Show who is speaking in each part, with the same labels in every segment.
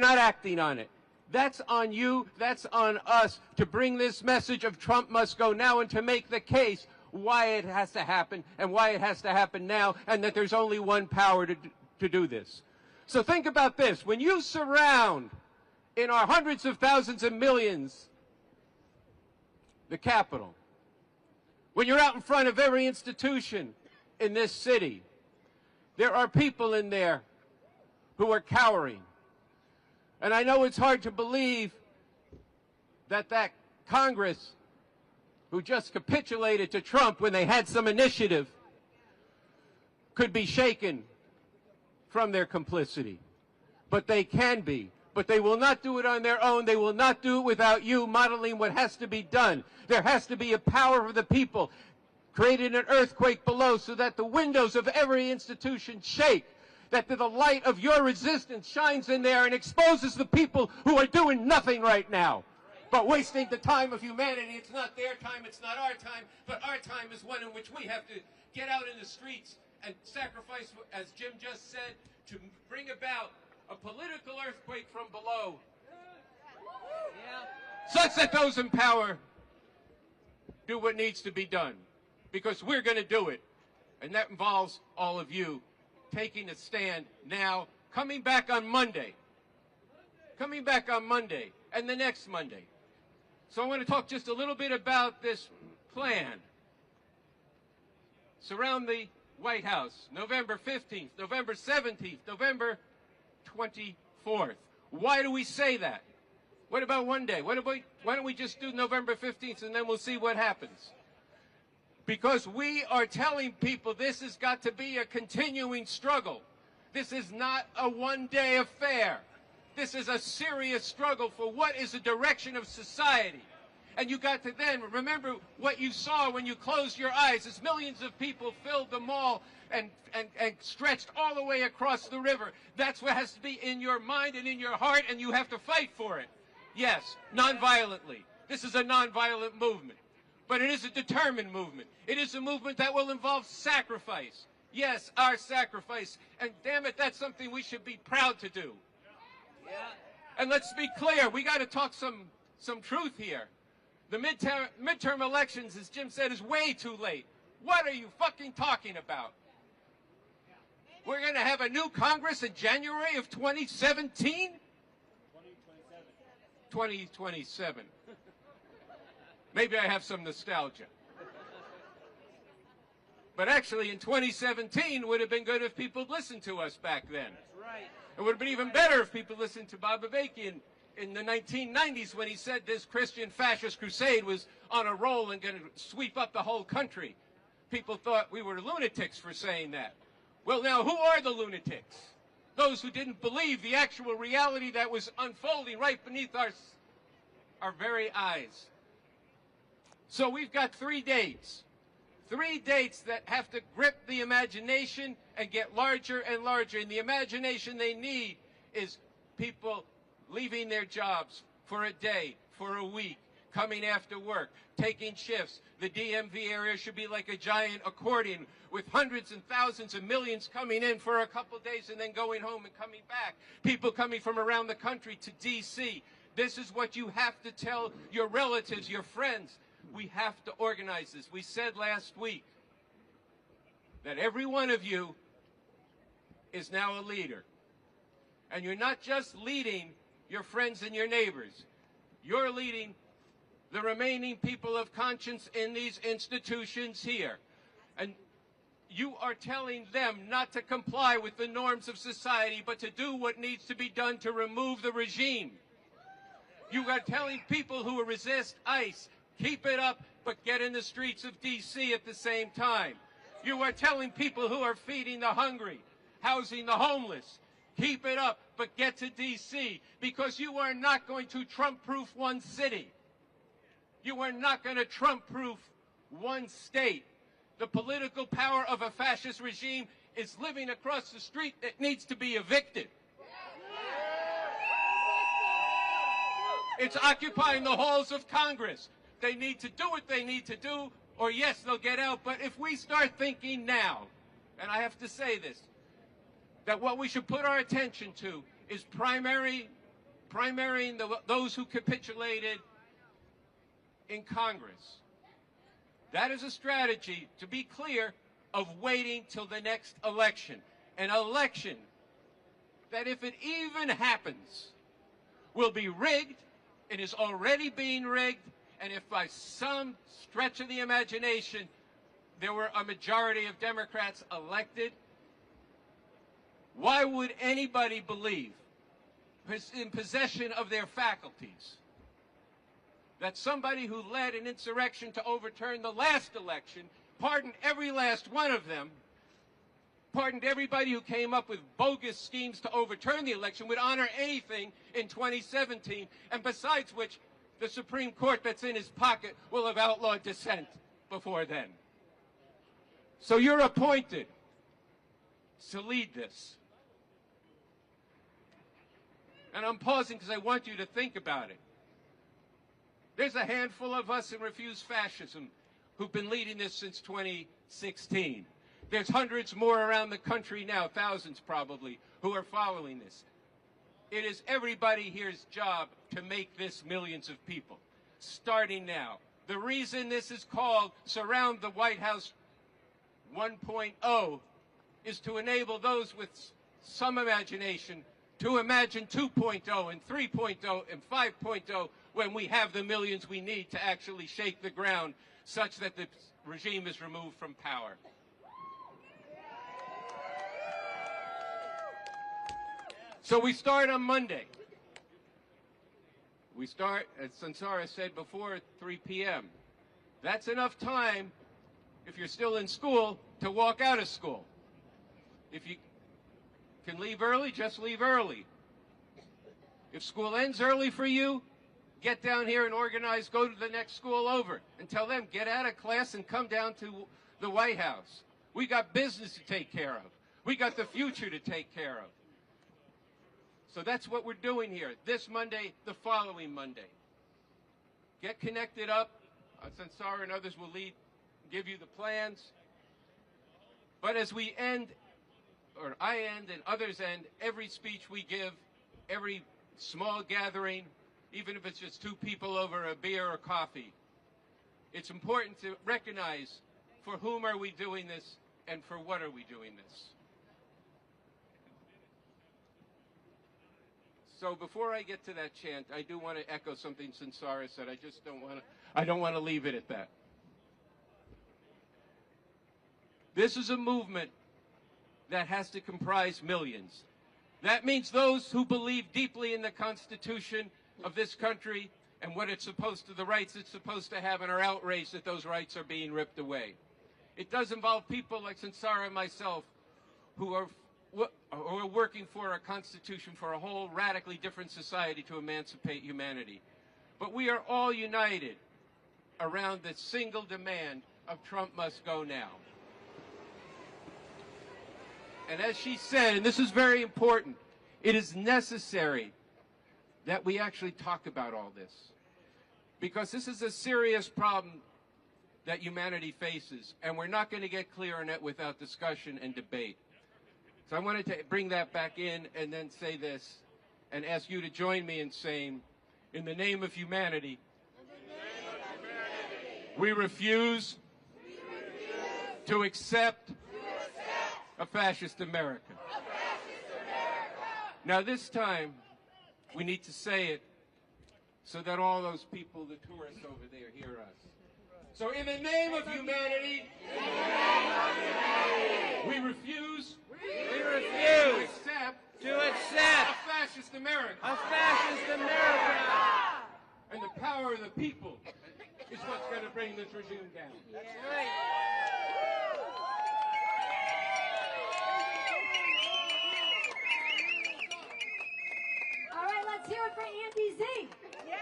Speaker 1: not acting on it. That's on you, that's on us to bring this message of Trump must go now and to make the case why it has to happen and why it has to happen now and that there's only one power to do this. So think about this. When you surround in our hundreds of thousands and millions the Capitol, when you're out in front of every institution in this city, there are people in there who are cowering. And I know it's hard to believe that that Congress, who just capitulated to Trump when they had some initiative, could be shaken from their complicity. But they can be. But they will not do it on their own. They will not do it without you modeling what has to be done. There has to be a power of the people, creating an earthquake below so that the windows of every institution shake, that the light of your resistance shines in there and exposes the people who are doing nothing right now, but wasting the time of humanity. It's not their time, it's not our time, but our time is one in which we have to get out in the streets and sacrifice, as Jim just said, to bring about a political earthquake from below, such that those in power do what needs to be done, because we're going to do it, and that involves all of you taking a stand now, coming back on Monday, and the next Monday. So I want to talk just a little bit about this plan. Surround the White House, November 15th, November 17th, November 24th. Why do we say that? What about one day? Why don't we just do November 15th and then we'll see what happens? Because we are telling people this has got to be a continuing struggle. This is not a one-day affair. This is a serious struggle for what is the direction of society. And you got to then remember what you saw when you closed your eyes as millions of people filled the mall and stretched all the way across the river. That's what has to be in your mind and in your heart, and you have to fight for it. Yes, nonviolently. This is a nonviolent movement. But it is a determined movement. It is a movement that will involve sacrifice. Yes, our sacrifice. And damn it, that's something we should be proud to do. Yeah. And let's be clear, we got to talk some truth here. The midterm elections, as Jim said, is way too late. What are you fucking talking about? We're going to have a new Congress in January of 2017? 2027. Maybe I have some nostalgia. But actually, in 2017, would have been good if people listened to us back then. That's right. It would have been even better if people listened to Bob Avakian in the 1990s when he said this Christian fascist crusade was on a roll and going to sweep up the whole country. People thought we were lunatics for saying that. Well, now, who are the lunatics? Those who didn't believe the actual reality that was unfolding right beneath our very eyes. So we've got 3 dates. 3 dates that have to grip the imagination and get larger and larger. And the imagination they need is people leaving their jobs for a day, for a week, coming after work, taking shifts. The DMV area should be like a giant accordion with hundreds and thousands and millions coming in for a couple days and then going home and coming back. People coming from around the country to D.C. This is what you have to tell your relatives, your friends. We have to organize this. We said last week that every one of you is now a leader. And you're not just leading your friends and your neighbors. You're leading the remaining people of conscience in these institutions here. And you are telling them not to comply with the norms of society, but to do what needs to be done to remove the regime. You are telling people who resist ICE, keep it up, but get in the streets of D.C. at the same time. You are telling people who are feeding the hungry, housing the homeless, keep it up, but get to D.C. because you are not going to Trump-proof one city. You are not going to Trump-proof one state. The political power of a fascist regime is living across the street that needs to be evicted. It's occupying the halls of Congress. They need to do what they need to do, or yes, they'll get out. But if we start thinking now, and I have to say this, that what we should put our attention to is primary primarying those who capitulated in Congress. That is a strategy, to be clear, of waiting till the next election. An election that, if it even happens, will be rigged. It is already being rigged. And if by some stretch of the imagination there were a majority of Democrats elected, why would anybody believe, in possession of their faculties, that somebody who led an insurrection to overturn the last election, pardoned every last one of them, pardoned everybody who came up with bogus schemes to overturn the election, would honor anything in 2017, and besides which, the Supreme Court that's in his pocket will have outlawed dissent before then. So you're appointed to lead this. And I'm pausing because I want you to think about it. There's a handful of us in Refuse Fascism who've been leading this since 2016. There's hundreds more around the country now, thousands probably, who are following this. It is everybody here's job to make this millions of people, starting now. The reason this is called Surround the White House 1.0 is to enable those with some imagination to imagine 2.0 and 3.0 and 5.0 when we have the millions we need to actually shake the ground such that the regime is removed from power. So we start on Monday. We start, as Sansara said before, at 3 p.m. That's enough time, if you're still in school, to walk out of school. If you can leave early, just leave early. If school ends early for you, get down here and organize, go to the next school over, and tell them, get out of class and come down to the White House. We got business to take care of. We got the future to take care of. So that's what we're doing here. This Monday, the following Monday. Get connected up. Sansara and others will give you the plans. But as we end, or I end and others end, every speech we give, every small gathering, even if it's just two people over a beer or coffee, it's important to recognize for whom are we doing this and for what are we doing this. So before I get to that chant, I do want to echo something Sansara said. I don't want to leave it at that. This is a movement that has to comprise millions. That means those who believe deeply in the Constitution of this country and what it's supposed to, the rights it's supposed to have, and are outraged that those rights are being ripped away. It does involve people like Sansara and myself who are working for a constitution for a whole radically different society to emancipate humanity. But we are all united around the single demand of Trump must go now. And as she said, and this is very important, it is necessary that we actually talk about all this. Because this is a serious problem that humanity faces, and we're not going to get clear on it without discussion and debate. So I wanted to bring that back in and then say this and ask you to join me in saying, in the name of humanity, we refuse to accept a fascist America. Now this time, we need to say it so that all those people, the tourists over there, hear us. So in the name of humanity, we refuse to accept a fascist America.
Speaker 2: A fascist America.
Speaker 1: And the power of the people is what's going to bring this regime down.
Speaker 2: That's right.
Speaker 3: All right, let's hear it for Andy Z.
Speaker 2: Yeah.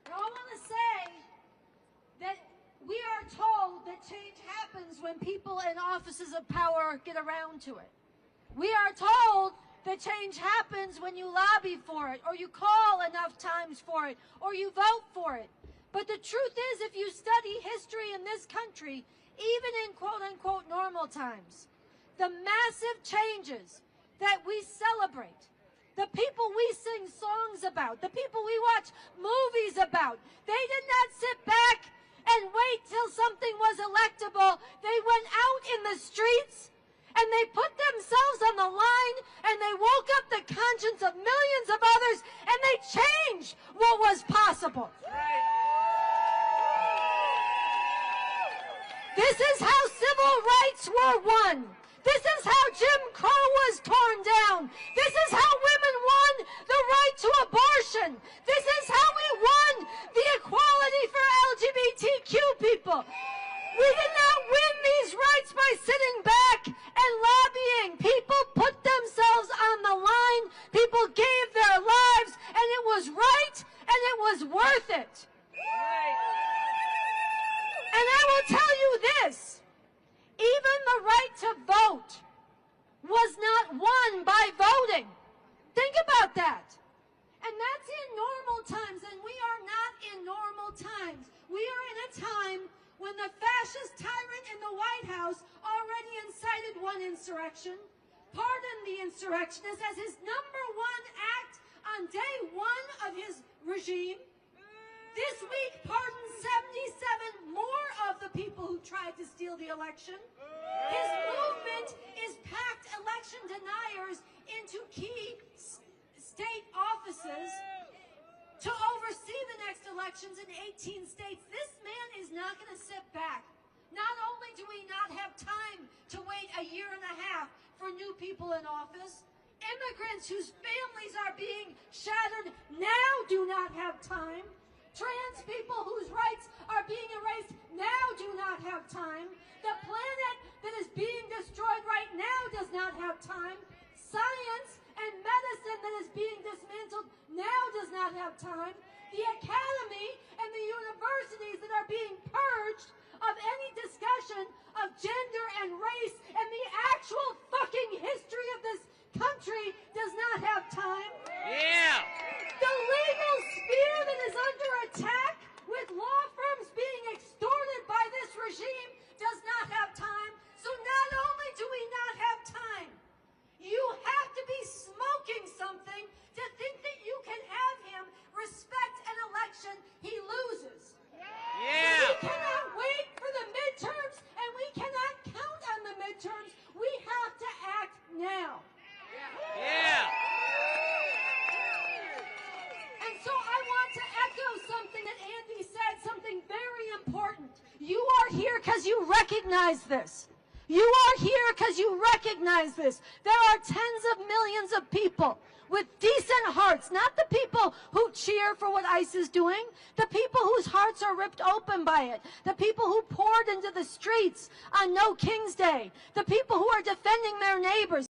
Speaker 3: Now, I want to say that we are told that change happens when people in offices of power get around to it. We are told that change happens when you lobby for it, or you call enough times for it, or you vote for it. But the truth is, if you study history in this country, even in quote-unquote normal times, the massive changes that we celebrate, the people we sing songs about, the people we watch movies about, they did not sit back and wait till something was electable. They went out in the streets and they put themselves on the line and they woke up the conscience of millions of others and they changed what was possible. This is how civil rights were won. This is how Jim Crow was torn down. This is how women won the right to abortion. This is how we won the equality for LGBTQ people. We did not win these rights by sitting back and lobbying. People put themselves on the line. People gave their lives, and it was right, and it was worth it. And I will tell you this. Even the right to vote was not won by voting. Think about that. And that's in normal times, and we are not in normal times. We are in a time when the fascist tyrant in the White House already incited one insurrection, pardoned the insurrectionists as his #1 act on day 1 of his regime. This week pardoned 77 more of the people who tried to steal the election. His movement is packed election deniers into key state offices to oversee the next elections in 18 states. This man is not going to sit back. Not only do we not have time to wait a year and a half for new people in office, immigrants whose families are being shattered now do not have time. Trans people whose rights are being erased now do not have time. The planet that is being destroyed right now does not have time. Science and medicine that is being dismantled now does not have time. The academy and the universities that are being purged of any discussion of gender and race and the actual fucking history of this country does not have time.
Speaker 2: Yeah!
Speaker 3: The legal sphere that is under attack with law firms being extorted by this regime does not have time. So not only do we not have time, you have to be smoking something to think that you can have him respect an election he loses.
Speaker 2: Yeah!
Speaker 3: We cannot wait for the midterms, and we cannot count on the midterms. We have to act now.
Speaker 2: Yeah!
Speaker 3: And so I want to echo something that Andy said, something very important. You are here because you recognize this. You are here because you recognize this. There are tens of millions of people with decent hearts, not the people who cheer for what ICE is doing, the people whose hearts are ripped open by it, the people who poured into the streets on No King's Day, the people who are defending their neighbors.